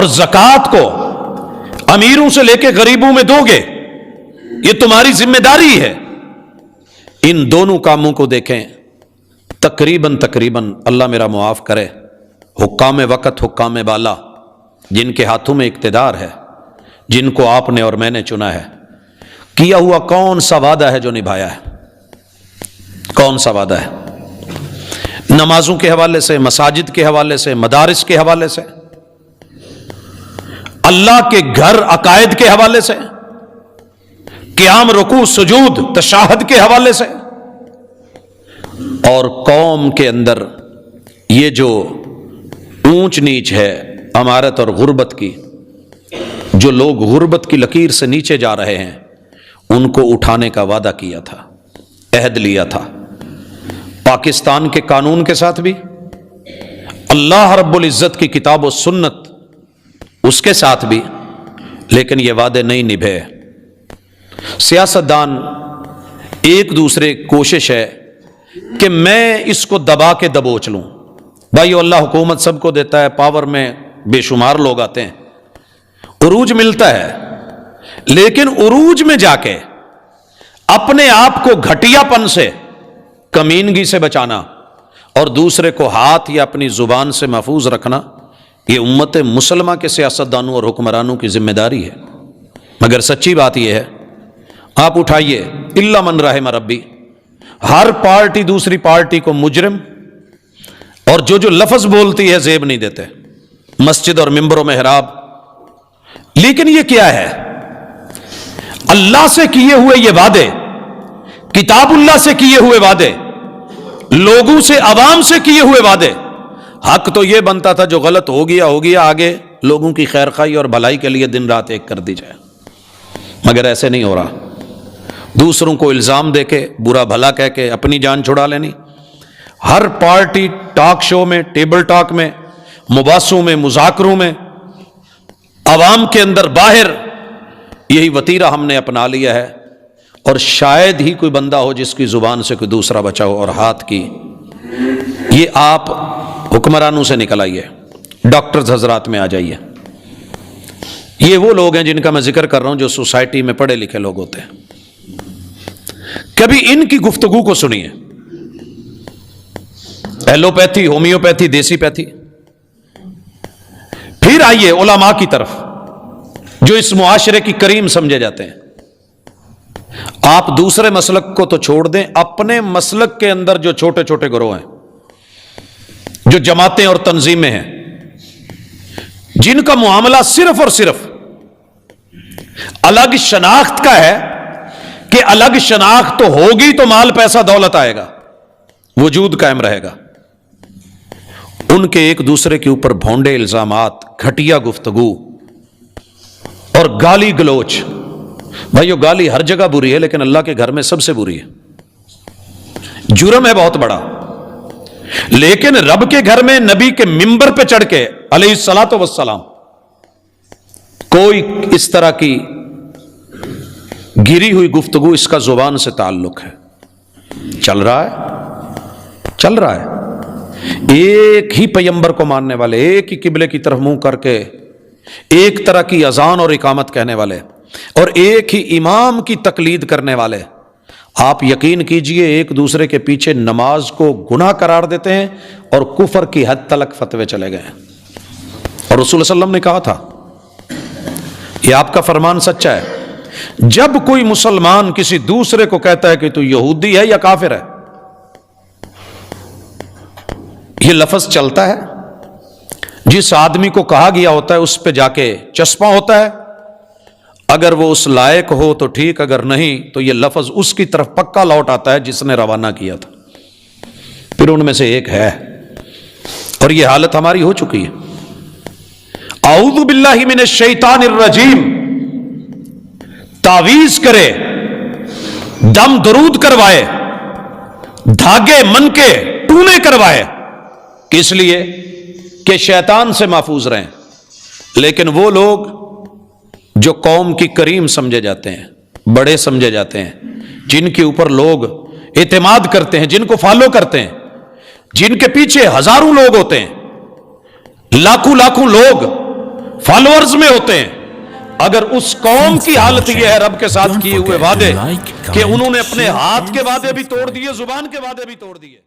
زکات کو امیروں سے لے کے غریبوں میں دو گے، یہ تمہاری ذمہ داری ہے۔ ان دونوں کاموں کو دیکھیں، تقریباً اللہ میرا معاف کرے، حکام وقت، حکام بالا، جن کے ہاتھوں میں اقتدار ہے، جن کو آپ نے اور میں نے چنا ہے، کیا ہوا کون سا وعدہ ہے جو نبھایا ہے؟ کون سا وعدہ ہے؟ نمازوں کے حوالے سے، مساجد کے حوالے سے، مدارس کے حوالے سے، اللہ کے گھر عقائد کے حوالے سے، قیام، رکوع، سجود، تشہد کے حوالے سے، اور قوم کے اندر یہ جو اونچ نیچ ہے امارت اور غربت کی، جو لوگ غربت کی لکیر سے نیچے جا رہے ہیں، ان کو اٹھانے کا وعدہ کیا تھا، عہد لیا تھا، پاکستان کے قانون کے ساتھ بھی، اللہ رب العزت کی کتاب و سنت اس کے ساتھ بھی، لیکن یہ وعدے نہیں نبھے۔ سیاستدان ایک دوسرے کی کوشش ہے کہ میں اس کو دبا کے دبوچ لوں۔ بھائیو، اللہ حکومت سب کو دیتا ہے، پاور میں بے شمار لوگ آتے ہیں، عروج ملتا ہے، لیکن عروج میں جا کے اپنے آپ کو گھٹیا پن سے، کمینگی سے بچانا اور دوسرے کو ہاتھ یا اپنی زبان سے محفوظ رکھنا، یہ امت مسلمہ کے سیاستدانوں اور حکمرانوں کی ذمہ داری ہے۔ مگر سچی بات یہ ہے، آپ اٹھائیے، الا من رحم ربی، ہر پارٹی دوسری پارٹی کو مجرم اور جو لفظ بولتی ہے زیب نہیں دیتے، مسجد اور ممبر و محراب۔ لیکن یہ کیا ہے؟ اللہ سے کیے ہوئے یہ وعدے، کتاب اللہ سے کیے ہوئے وعدے، لوگوں سے، عوام سے کیے ہوئے وعدے۔ حق تو یہ بنتا تھا جو غلط ہو گیا، آگے لوگوں کی خیر خواہی اور بھلائی کے لیے دن رات ایک کر دی جائے، مگر ایسے نہیں ہو رہا۔ دوسروں کو الزام دے کے، برا بھلا کہہ کے اپنی جان چھڑا لینی۔ ہر پارٹی ٹاک شو میں، ٹیبل ٹاک میں، مباحثوں میں، مذاکروں میں، عوام کے اندر باہر، یہی وتیرہ ہم نے اپنا لیا ہے، اور شاید ہی کوئی بندہ ہو جس کی زبان سے کوئی دوسرا بچا ہو، اور ہاتھ کی۔ یہ آپ حکمرانوں سے نکل آئیے، ڈاکٹرز حضرات میں آ جائیے، یہ وہ لوگ ہیں جن کا میں ذکر کر رہا ہوں جو سوسائٹی میں پڑھے لکھے لوگ ہوتے ہیں۔ کبھی ان کی گفتگو کو سنیے، ایلوپیتھی، ہومیوپیتھی، دیسی پیتھی۔ پھر آئیے علماء کی طرف جو اس معاشرے کی کریم سمجھے جاتے ہیں۔ آپ دوسرے مسلک کو تو چھوڑ دیں، اپنے مسلک کے اندر جو چھوٹے چھوٹے گروہ ہیں، جو جماعتیں اور تنظیمیں ہیں، جن کا معاملہ صرف اور صرف الگ شناخت کا ہے کہ الگ شناخت تو ہوگی تو مال، پیسہ، دولت آئے گا، وجود قائم رہے گا، ان کے ایک دوسرے کے اوپر بھونڈے الزامات، گھٹیا گفتگو اور گالی گلوچ۔ بھائیو، گالی ہر جگہ بری ہے، لیکن اللہ کے گھر میں سب سے بری ہے، جرم ہے بہت بڑا۔ لیکن رب کے گھر میں نبی کے ممبر پہ چڑھ کے علیہ الصلاۃ والسلام کوئی اس طرح کی گری ہوئی گفتگو، اس کا زبان سے تعلق ہے، چل رہا ہے۔ ایک ہی پیغمبر کو ماننے والے، ایک ہی قبلے کی طرف منہ کر کے، ایک طرح کی اذان اور اقامت کہنے والے، اور ایک ہی امام کی تقلید کرنے والے، آپ یقین کیجئے ایک دوسرے کے پیچھے نماز کو گناہ قرار دیتے ہیں اور کفر کی حد تلک فتوے چلے گئے ہیں۔ اور رسول صلی اللہ علیہ وسلم نے کہا تھا، یہ آپ کا فرمان سچا ہے، جب کوئی مسلمان کسی دوسرے کو کہتا ہے کہ تو یہودی ہے یا کافر ہے، یہ لفظ چلتا ہے، جس آدمی کو کہا گیا ہوتا ہے اس پہ جا کے چسپاں ہوتا ہے، اگر وہ اس لائق ہو تو ٹھیک، اگر نہیں تو یہ لفظ اس کی طرف پکا لوٹ آتا ہے جس نے روانہ کیا تھا۔ پھر ان میں سے ایک ہے، اور یہ حالت ہماری ہو چکی ہے۔ اعوذ باللہ من الشیطان الرجیم، تعویذ کرے، دم درود کروائے، دھاگے من کے ٹونے کروائے، کس لیے؟ کہ شیطان سے محفوظ رہیں۔ لیکن وہ لوگ جو قوم کی کریم سمجھے جاتے ہیں، بڑے سمجھے جاتے ہیں، جن کے اوپر لوگ اعتماد کرتے ہیں، جن کو فالو کرتے ہیں، جن کے پیچھے ہزاروں لوگ ہوتے ہیں، لاکھوں لوگ فالوورز میں ہوتے ہیں. اگر اس قوم کی حالت یہ ہے رب کے ساتھ کیے ہوئے وعدے کہ انہوں نے اپنے ہاتھ کے وعدے بھی توڑ دیے, زبان کے وعدے بھی توڑ دیے.